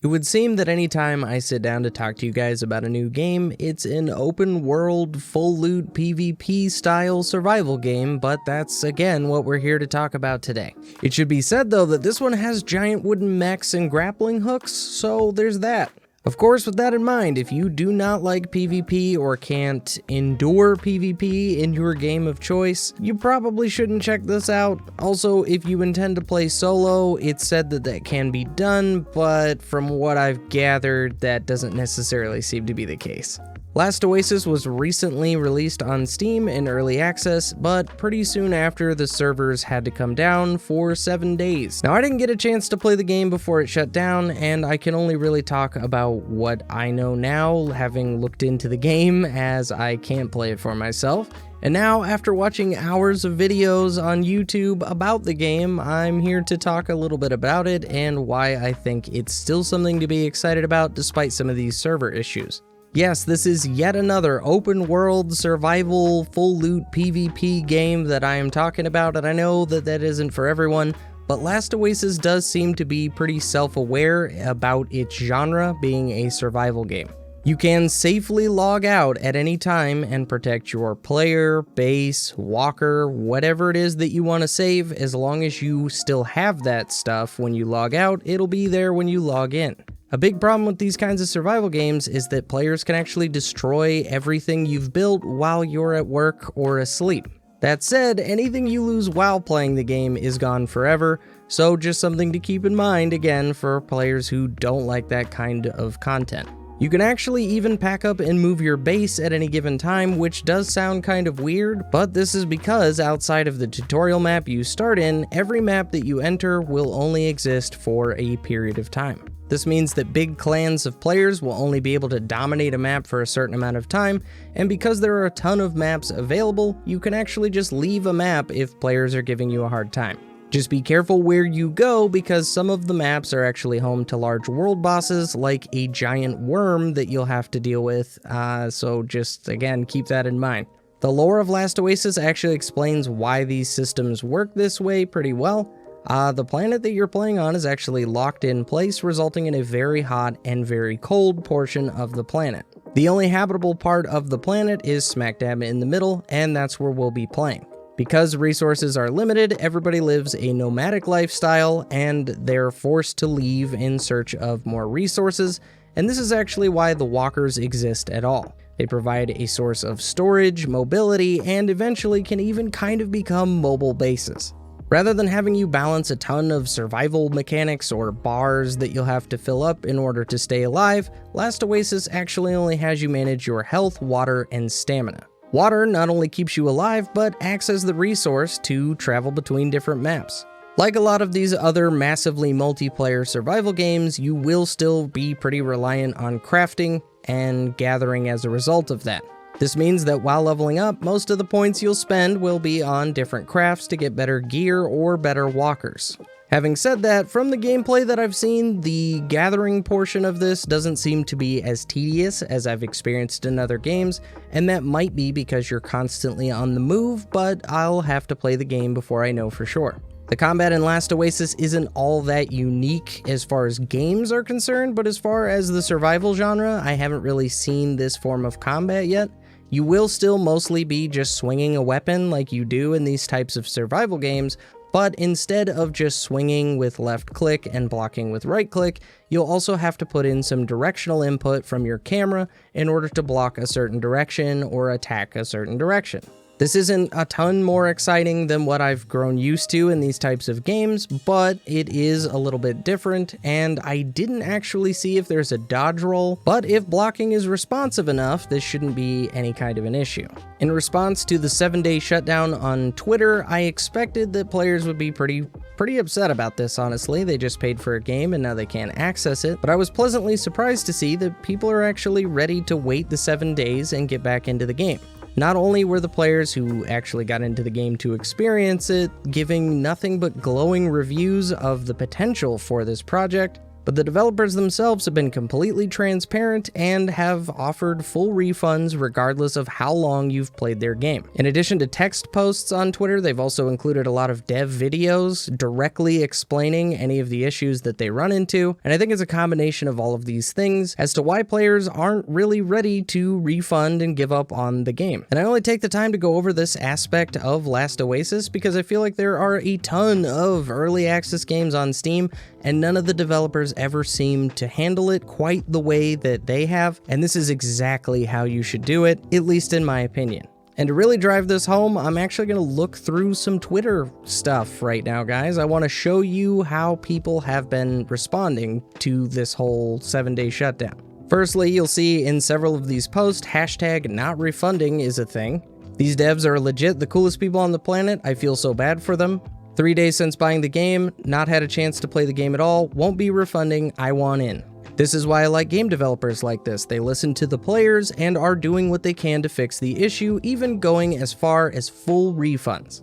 It would seem that anytime I sit down to talk to you guys about a new game, it's an open world, full loot PvP style survival game, but that's again what we're here to talk about today. It should be said though that this one has giant wooden mechs and grappling hooks, so there's that. Of course, with that in mind, if you do not like PvP or can't endure PvP in your game of choice, you probably shouldn't check this out. Also, if you intend to play solo, it's said that that can be done, but from what I've gathered, that doesn't necessarily seem to be the case. Last Oasis was recently released on Steam in early access, but pretty soon after the servers had to come down for 7 days. Now I didn't get a chance to play the game before it shut down, and I can only really talk about what I know now, having looked into the game, as I can't play it for myself. And now, after watching hours of videos on YouTube about the game, I'm here to talk a little bit about it and why I think it's still something to be excited about despite some of these server issues. Yes, this is yet another open world, survival, full loot PvP game that I am talking about, and I know that that isn't for everyone, but Last Oasis does seem to be pretty self-aware about its genre being a survival game. You can safely log out at any time and protect your player, base, walker, whatever it is that you want to save. As long as you still have that stuff when you log out, it'll be there when you log in. A big problem with these kinds of survival games is that players can actually destroy everything you've built while you're at work or asleep. That said, anything you lose while playing the game is gone forever, so just something to keep in mind again for players who don't like that kind of content. You can actually even pack up and move your base at any given time, which does sound kind of weird, but this is because outside of the tutorial map you start in, every map that you enter will only exist for a period of time. This means that big clans of players will only be able to dominate a map for a certain amount of time, and because there are a ton of maps available, you can actually just leave a map if players are giving you a hard time. Just be careful where you go, because some of the maps are actually home to large world bosses like a giant worm that you'll have to deal with, so just again keep that in mind. The lore of Last Oasis actually explains why these systems work this way pretty well. The planet that you're playing on is actually locked in place, resulting in a very hot and very cold portion of the planet. The only habitable part of the planet is smack dab in the middle, and that's where we'll be playing. Because resources are limited, everybody lives a nomadic lifestyle, and they're forced to leave in search of more resources, and this is actually why the walkers exist at all. They provide a source of storage, mobility, and eventually can even kind of become mobile bases. Rather than having you balance a ton of survival mechanics or bars that you'll have to fill up in order to stay alive, Last Oasis actually only has you manage your health, water, and stamina. Water not only keeps you alive, but acts as the resource to travel between different maps. Like a lot of these other massively multiplayer survival games, you will still be pretty reliant on crafting and gathering as a result of that. This means that while leveling up, most of the points you'll spend will be on different crafts to get better gear or better walkers. Having said that, from the gameplay that I've seen, the gathering portion of this doesn't seem to be as tedious as I've experienced in other games, and that might be because you're constantly on the move, but I'll have to play the game before I know for sure. The combat in Last Oasis isn't all that unique as far as games are concerned, but as far as the survival genre, I haven't really seen this form of combat yet. You will still mostly be just swinging a weapon like you do in these types of survival games, but instead of just swinging with left click and blocking with right click, you'll also have to put in some directional input from your camera in order to block a certain direction or attack a certain direction. This isn't a ton more exciting than what I've grown used to in these types of games, but it is a little bit different, and I didn't actually see if there's a dodge roll, but if blocking is responsive enough, this shouldn't be any kind of an issue. In response to the 7-day shutdown on Twitter, I expected that players would be pretty upset about this, honestly. They just paid for a game and now they can't access it, but I was pleasantly surprised to see that people are actually ready to wait the 7 days and get back into the game. Not only were the players who actually got into the game to experience it giving nothing but glowing reviews of the potential for this project, But the developers themselves have been completely transparent and have offered full refunds regardless of how long you've played their game. In addition to text posts on Twitter, they've also included a lot of dev videos directly explaining any of the issues that they run into, and I think it's a combination of all of these things as to why players aren't really ready to refund and give up on the game. And I only take the time to go over this aspect of Last Oasis because I feel like there are a ton of early access games on Steam, and none of the developers ever seem to handle it quite the way that they have, and this is exactly how you should do it, at least in my opinion. And to really drive this home, I'm actually going to look through some Twitter stuff right now, guys. I want to show you how people have been responding to this whole 7-day shutdown. Firstly, you'll see in several of these posts, hashtag not refunding is a thing. These devs are legit the coolest people on the planet. I feel so bad for them. 3 days since buying the game, not had a chance to play the game at all, won't be refunding, I want in. This is why I like game developers like this. They listen to the players and are doing what they can to fix the issue, even going as far as full refunds.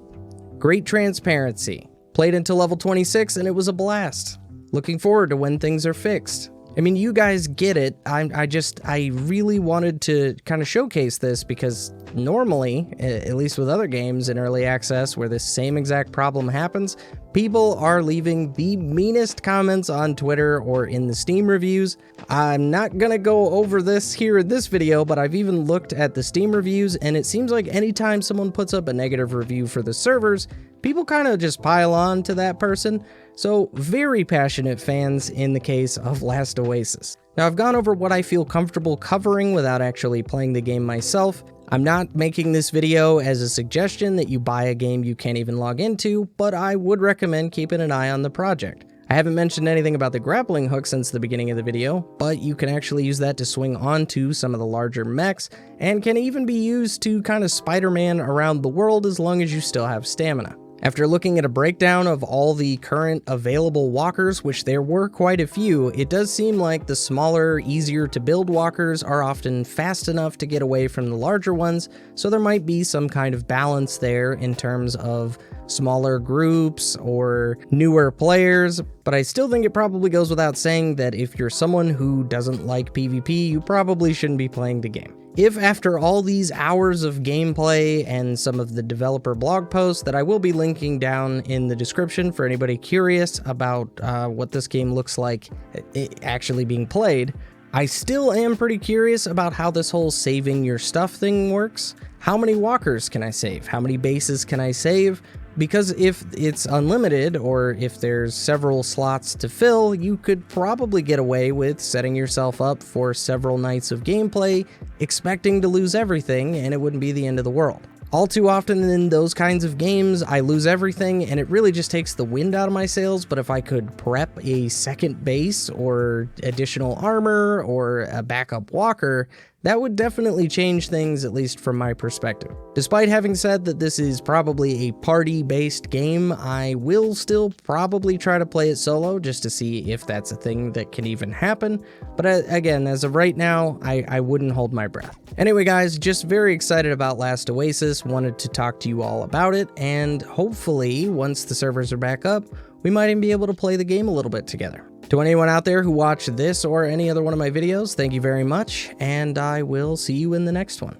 Great transparency. Played until level 26 and it was a blast. Looking forward to when things are fixed. I mean, you guys get it. I really wanted to kind of showcase this because normally, at least with other games in early access where this same exact problem happens, people are leaving the meanest comments on Twitter or in the Steam reviews. I'm not gonna go over this here in this video, but I've even looked at the Steam reviews, and it seems like anytime someone puts up a negative review for the servers, people kind of just pile on to that person. So very passionate fans in the case of Last Oasis. Now I've gone over what I feel comfortable covering without actually playing the game myself. I'm not making this video as a suggestion that you buy a game you can't even log into, but I would recommend keeping an eye on the project. I haven't mentioned anything about the grappling hook since the beginning of the video, but you can actually use that to swing onto some of the larger mechs, and can even be used to kind of Spider-Man around the world as long as you still have stamina. After looking at a breakdown of all the current available walkers, which there were quite a few, it does seem like the smaller, easier to build walkers are often fast enough to get away from the larger ones, so there might be some kind of balance there in terms of smaller groups or newer players, but I still think it probably goes without saying that if you're someone who doesn't like PvP, you probably shouldn't be playing the game. If after all these hours of gameplay and some of the developer blog posts that I will be linking down in the description for anybody curious about what this game looks like actually being played, I still am pretty curious about how this whole saving your stuff thing works. How many walkers can I save? How many bases can I save? Because if it's unlimited, or if there's several slots to fill, you could probably get away with setting yourself up for several nights of gameplay, expecting to lose everything, and it wouldn't be the end of the world. All too often in those kinds of games, I lose everything, and it really just takes the wind out of my sails, but if I could prep a second base, or additional armor, or a backup walker, that would definitely change things, at least from my perspective. Despite having said that this is probably a party-based game, I will still probably try to play it solo just to see if that's a thing that can even happen. But again, as of right now, I wouldn't hold my breath. Anyway guys, just very excited about Last Oasis, wanted to talk to you all about it, and hopefully, once the servers are back up, we might even be able to play the game a little bit together. To anyone out there who watched this or any other one of my videos, thank you very much, and I will see you in the next one.